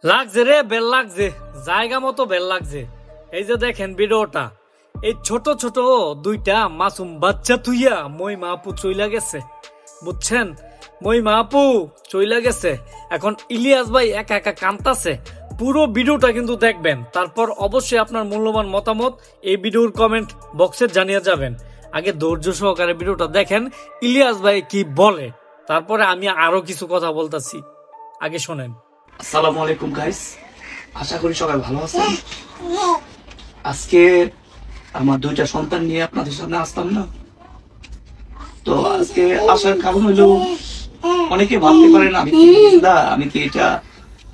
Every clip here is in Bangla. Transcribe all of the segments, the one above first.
লাগছে রে, বেল লাগছে, জায়গা মতো বেল লাগছে। এই যে দেখেন ভিডিওটা, এই ছোট ছোট দুইটা মাসুম বাচ্চা তুইয়া মহিমা আপু চইলা গেছে, বুঝছেন? মহিমা আপু চইলা গেছে। এখন ইলিয়াস ভাই একা একা কান্তাছে। পুরো ভিডিওটা কিন্তু দেখবেন, তারপর অবশ্যই আপনার মূল্যবান মতামত এই ভিডিওর কমেন্ট বক্সে জানিয়ে যাবেন। আগে ধৈর্য সহকারে ভিডিওটা দেখেন, ইলিয়াস ভাই কি বলে, তারপরে আমি আরো কিছু কথা বলতাছি। আগে শোনেন। আসসালামু আলাইকুম গাইস, আশা করি সবাই ভালো আছেন। আজকে আমার দুইটা সন্তান নিয়ে আপনাদের সামনে আসতাম না, তো আজকে আসার কারণ হলো অনেকে ভাবতে পারেন আমি কি এটা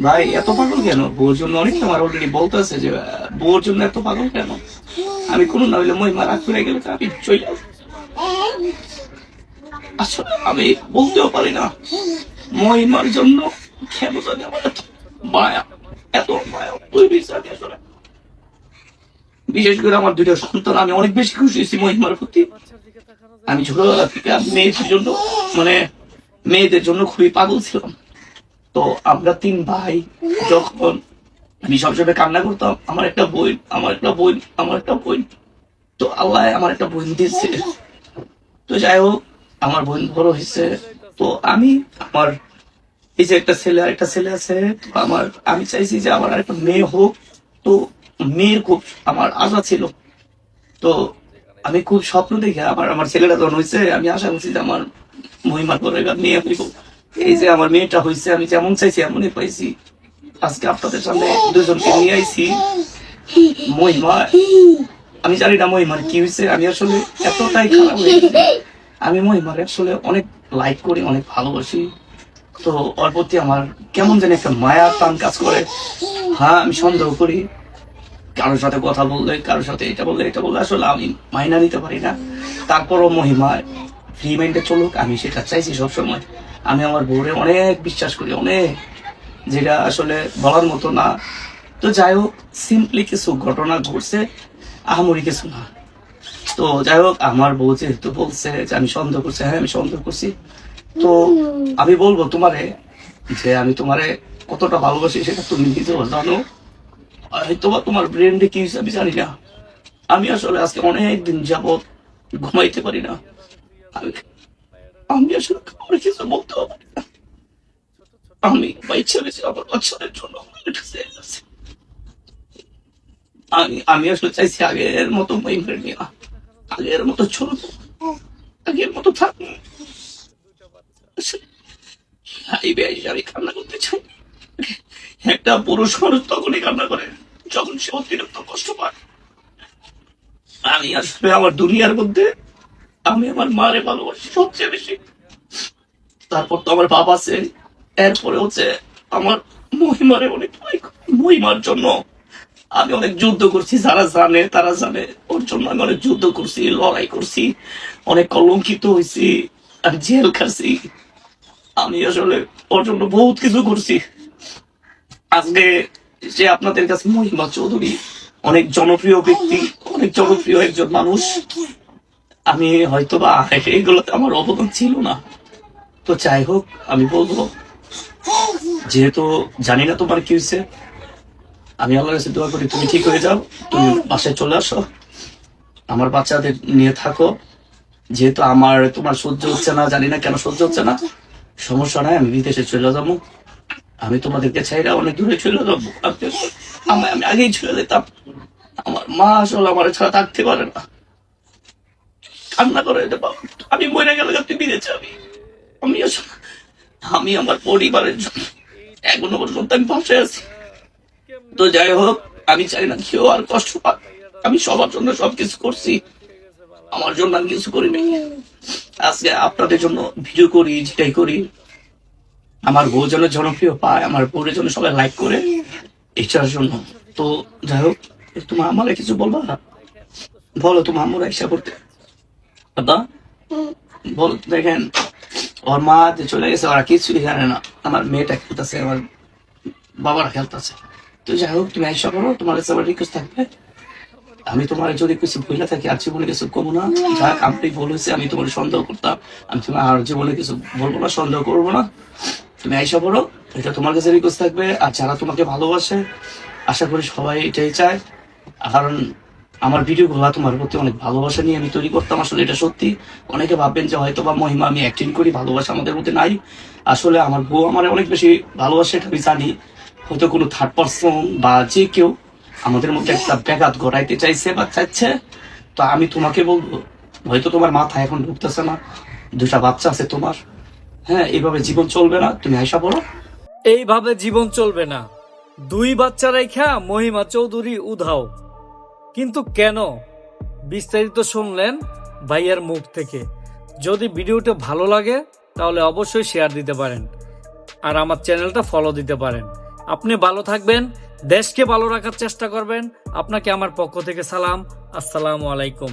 ভাই এত পাগল কেন বউর জন্য। অনেকে আমার অলরেডি বলতেছে যে বউর জন্য এত পাগল কেন। আমি কোনো না হইলে মহিমা রাগ করে গেলে তো আমি চলে আসলে আমি বলতেও পারি না মহিমার জন্য কেন জানি আমার এত মায়া, এত মায়া তৈরি আসলে। বিশেষ করে আমার দুইটা সন্তান, আমি অনেক বেশি খুশি হয়েছি মহিমার প্রতি। আমি ছোটবেলা থেকে মেয়েদের জন্য মেয়েদের জন্য খুবই পাগল ছিলাম। তো আমরা তিন ভাই, যখন আমি সবসময় কান্না করতাম আমার একটা বোন, আমার একটা বোন, আমার একটা বোন। তো আল্লাহ আমার একটা বোন দিয়েছে। তো যাই হোক, আমার বোন বড় হয়েছে। তো আমি আমার এই যে একটা ছেলে আছে, তো আমি চাইছি যে আমার একটা মেয়ে হোক। তো মেয়ের খুব আমার আশা ছিল। তো আমি খুব স্বপ্ন দেখে আমার ছেলেটা যখন হয়েছে, আমি আশা করছি যে আমার মহিমা করে মেয়ে হইব। এই যে আমার মেয়েটা হয়েছে, আমি যেমন চাইছি এমনই পাইছি। আজকে আপনাদের সামনে দুজনকে নিয়ে আইছি। মহিমা, আমি জানি না মহিমার কি হয়েছে। আমি আসলে এতটাই খারাপ হয়ে গেছি। আমি মহিমার আসলে অনেক লাইক করি, অনেক ভালোবাসি। তো ওর প্রতি আমার কেমন যেন একটা মায়া টান কাজ করে। হ্যাঁ, আমি সন্দেহ করি কারোর সাথে কথা বললে, কারোর সাথে এটা বললে আসলে আমি মাইনা নিতে পারি না। তারপরও মহিমা ফ্রি মাইন্ডে চলুক, আমি সেটা চাইছি সবসময়। আমি আমার বউরে অনেক বিশ্বাস করি, অনেক, যেটা আসলে বলার মতো না। তো যাই হোক, সিম্পলি কিছু ঘটনা ঘটছে, আহামরি কিছু না। তো যাই হোক, আমার বউ যেহেতু বলছে যে আমি সন্দেহ করছি, হ্যাঁ আমি সন্দেহ করছি। তো আমি বলবো তোমারে যে আমি তোমারে কতটা ভালোবাসি সেটা তুমি নিজেও জানো। হয়তো তোমার ব্রেনডে কি হয়েছে আমি জানি না। আমি আসলে আজকে অনেক দিন যাবত ঘুমাইতে পারি না। আমি আসলে কাউকে কিছু বলতেও পারি না। আমি ইচ্ছা গেছি আমার বাচ্চাদের জন্য আমি আসলে চাইছি আগের মতো মহিমের নিয়ে, আগের মতো ছোট, আগের মতো থাকি। আমি কান্না করতে চাই। একটা পুরুষ মানুষ তখনই কান্না করে যখন সে অতিরিক্ত কষ্ট পায়। আমি আসলে আমার দুনিয়ার মধ্যে আমি আমার মারে ভালোবাসি সবচেয়ে বেশি। তারপর তো আমার বাবা আছে, এরপরে হচ্ছে আমার মহিমারে অনেক মহিমার জন্য আমি অনেক যুদ্ধ করছি। যারা জানে তারা জানে, ওর জন্য আমি অনেক যুদ্ধ করছি, লড়াই করছি, অনেক কলঙ্কিত হয়েছি, আমি জেল খাচ্ছি। আমি আসলে ওর জন্য বহুত কিছু করছি। আজকে যে আপনাদের কাছে মহিমা চৌধুরী অনেক জনপ্রিয় ব্যক্তি, অনেক জনপ্রিয় একজন মানুষ। আমি হয়তোবা এগুলোতে আমার অবদান ছিল না। তো যাই হোক, আমি বলবো যেহেতু জানি না তোমার কি হয়েছে, আমি আল্লাহর কাছে দোয়া করি তুমি ঠিক হয়ে যাও, তুমি বাসায় চলে আসো, আমার বাচ্চাদের নিয়ে থাকো। যেহেতু আমার তোমার সহ্য হচ্ছে না, জানি না কেন সহ্য হচ্ছে না, সমস্যা নাই, আমি বিদেশে চলে যাবো। আমি তোমাদেরকে চাইলে অনেক দূরে চলে যাবো। আমি আগেই চলে যেতাম। আমার মা আসলে আমার ছাড়া থাকতে পারে না, কান্না করে। আমি মরে গেলে তুই বিদেশে যাবি। আমি আসলে আমি আমার পরিবারের জন্য এখনো পর্যন্ত আমি পাশে আছি। তো যাই হোক, আমি চাই না কেউ আর কষ্ট পাক। আমি সবার জন্য সবকিছু করছি, আমার জন্য আমি কিছু করিনি। আজকে আপনাদের জন্য ভিডিও করি, যেটাই করি আমার বউ যেন জনপ্রিয় পায়, আমার বউয়ের জন্য সবাই লাইক করে, এটার জন্য। তো যাই হোক, তোমার আমার কিছু বলবা? বলো তোমার আমরা ইচ্ছা করতে দাদা বল। দেখেন, ওর মা যে চলে গেছে, ওরা কিছুই জানে না। আমার মেয়েটা খেলতেছে, আমার বাবারা খেলতেছে। তো যাই হোক, তুমি আইসা করো, তোমার কাছে আমার রিকোয়েস্ট থাকবে, আমি তোমার যদি কিছু ভুলে থাকি আর জীবনে কিছু কমো না। যাক, আপনি ভুল হয়েছে, আমি তোমার সন্দেহ করতাম, আমি তোমার আর জীবনে কিছু বলবো না, সন্দেহ করবো না। তুমি আইসা পড়ো, এটা তোমার কাছে রিকোয়েস্ট থাকবে। আর যারা তোমাকে ভালোবাসে, আশা করি সবাই এটাই চায়। কারণ আমার ভিডিওগুলো তোমার প্রতি অনেক ভালোবাসা নিয়ে আমি তৈরি করতাম। আসলে এটা সত্যি। অনেকে ভাববেন যে হয়তো বা মহিমা আমি অ্যাক্টিং করি, ভালোবাসা আমাদের মধ্যে নাই। আসলে আমার বউ আমার অনেক বেশি ভালোবাসে, এটা আমি জানি। হয়তো কোনো থার্ড পার্সন বা যে কেউ আমাদের মধ্যে একটা ব্যাঘাত ঘটাইতে চাইছে বা চাইছে। তো আমি তোমাকে বলবো, হয়তো তোমার মাথায় এখন ঢুকতেছে না, দুটা বাচ্চা আছে তোমার। হ্যাঁ, এইভাবে জীবন চলবে না, তুমি আশা করো। এইভাবে জীবন চলবে না। 2 বাচ্চা রেখা মহিমা চৌধুরী উধাও। কিন্তু কেন? বিস্তারিত শুনলেন ভাইয়ার মুখ থেকে। যদি ভিডিওটা ভালো লাগে তাহলে অবশ্যই শেয়ার দিতে পারেন, আর আমার চ্যানেলটা ফলো দিতে পারেন। আপনি ভালো থাকবেন, দেশকে ভালো রাখার চেষ্টা করবেন। আপনাকে আমার পক্ষ থেকে সালাম। আসসালামু আলাইকুম।